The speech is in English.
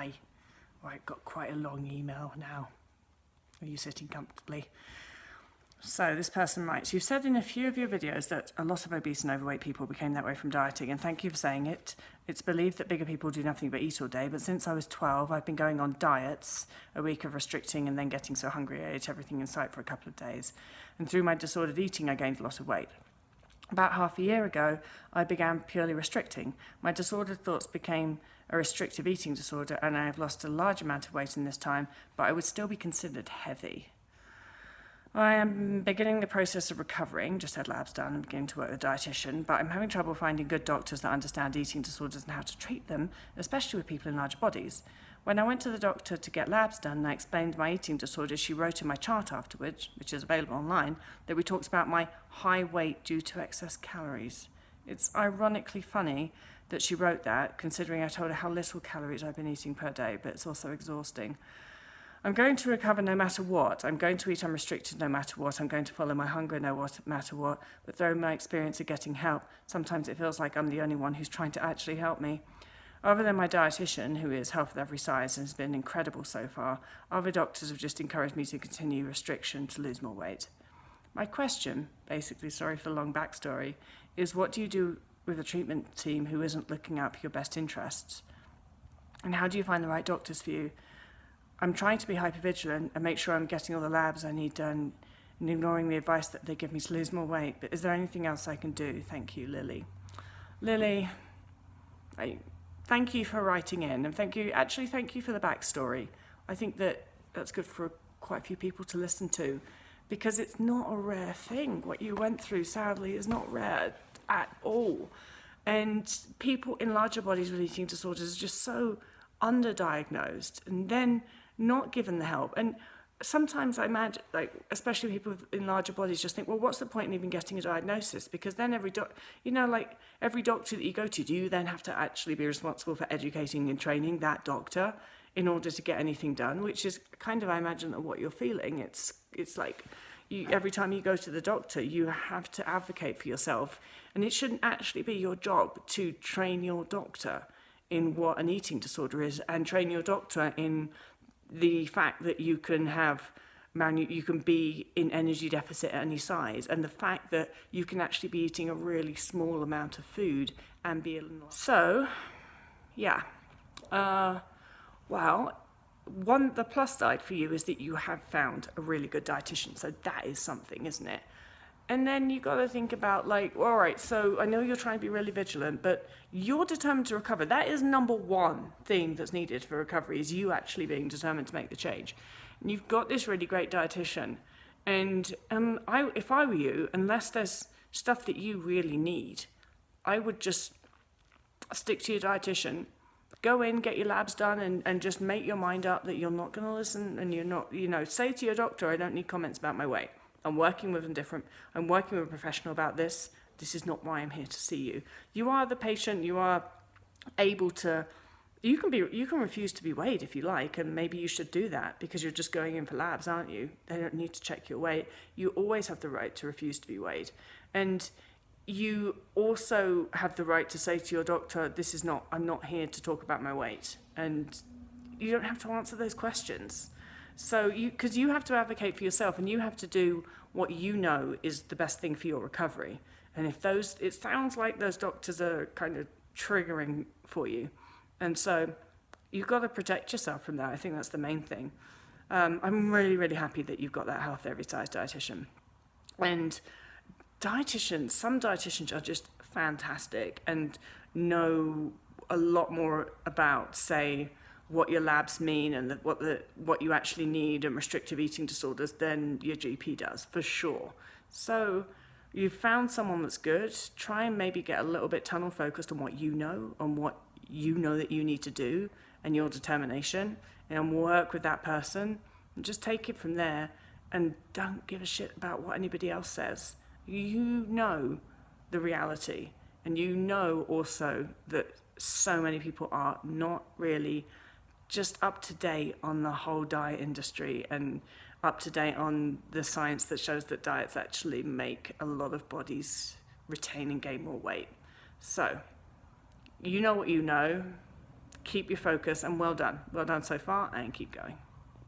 Hi. Right, got quite a long email now. Are you sitting comfortably? So this person writes, you've said in a few of your videos that a lot of obese and overweight people became that way from dieting, and thank you for saying it. It's believed that bigger people do nothing but eat all day, but since I was 12, I've been going on diets, a week of restricting and then getting so hungry I ate everything in sight for a couple of days. And through my disordered eating, I gained a lot of weight. About half a year ago, I began purely restricting. My disordered thoughts became a restrictive eating disorder, and I have lost a large amount of weight in this time, but I would still be considered heavy. I am beginning the process of recovering, just had labs done and beginning to work with a dietitian, but I'm having trouble finding good doctors that understand eating disorders and how to treat them, especially with people in large bodies. When I went to the doctor to get labs done and I explained my eating disorder, she wrote in my chart afterwards, which is available online, that we talked about my high weight due to excess calories. It's ironically funny that she wrote that, considering I told her how little calories I've been eating per day, but it's also exhausting. I'm going to recover no matter what. I'm going to eat unrestricted no matter what. I'm going to follow my hunger no matter what. But through my experience of getting help, sometimes it feels like I'm the only one who's trying to actually help me. Other than my dietitian, who is health of every size and has been incredible so far, other doctors have just encouraged me to continue restriction to lose more weight. My question, basically, sorry for the long backstory, is what do you do with a treatment team who isn't looking out for your best interests? And how do you find the right doctors for you? I'm trying to be hypervigilant and make sure I'm getting all the labs I need done and ignoring the advice that they give me to lose more weight. But is there anything else I can do? Thank you, Lily. Lily, thank you for writing in, and thank you for the backstory. I think that's good for quite a few people to listen to, because it's not a rare thing. What you went through, sadly, is not rare at all. And people in larger bodies with eating disorders are just so underdiagnosed and then not given the help. And sometimes I imagine, especially people in larger bodies just think, well, what's the point in even getting a diagnosis? Because then every doctor that you go to, do you then have to actually be responsible for educating and training that doctor in order to get anything done? Which is kind of, I imagine, what you're feeling. It's like every time you go to the doctor, you have to advocate for yourself. And it shouldn't actually be your job to train your doctor in what an eating disorder is, and train your doctor in the fact that you can you can be in energy deficit at any size, and the fact that you can actually be eating a really small amount of food and be so, yeah. Well, the plus side for you is that you have found a really good dietitian, so that is something, isn't it? And then you got to think about, all right, so I know you're trying to be really vigilant, but you're determined to recover. That is number one thing that's needed for recovery, is you actually being determined to make the change. And you've got this really great dietitian. And if I were you, unless there's stuff that you really need, I would just stick to your dietitian. Go in, get your labs done, and just make your mind up that you're not going to listen, and you're not, say to your doctor, I don't need comments about my weight. I'm working with a professional about this. This is not why I'm here to see you. You are the patient. You are able to, you can refuse to be weighed if you like, and maybe you should do that because you're just going in for labs, aren't you? They don't need to check your weight. You always have the right to refuse to be weighed. And you also have the right to say to your doctor, I'm not here to talk about my weight. And you don't have to answer those questions. So because you have to advocate for yourself, and you have to do what you know is the best thing for your recovery. And it sounds like those doctors are kind of triggering for you. And so you've got to protect yourself from that. I think that's the main thing. I'm really, really happy that you've got that health every size dietitian. And some dietitians are just fantastic and know a lot more about, say, what your labs mean and what you actually need and restrictive eating disorders than your GP does, for sure. So you've found someone that's good. Try and maybe get a little bit tunnel focused on what you know, that you need to do, and your determination, and work with that person, and just take it from there, and don't give a shit about what anybody else says. You know the reality, and you know also that so many people are not really just up to date on the whole diet industry and up to date on the science that shows that diets actually make a lot of bodies retain and gain more weight. So, you know what you know. keep your focus, and well done so far, and keep going.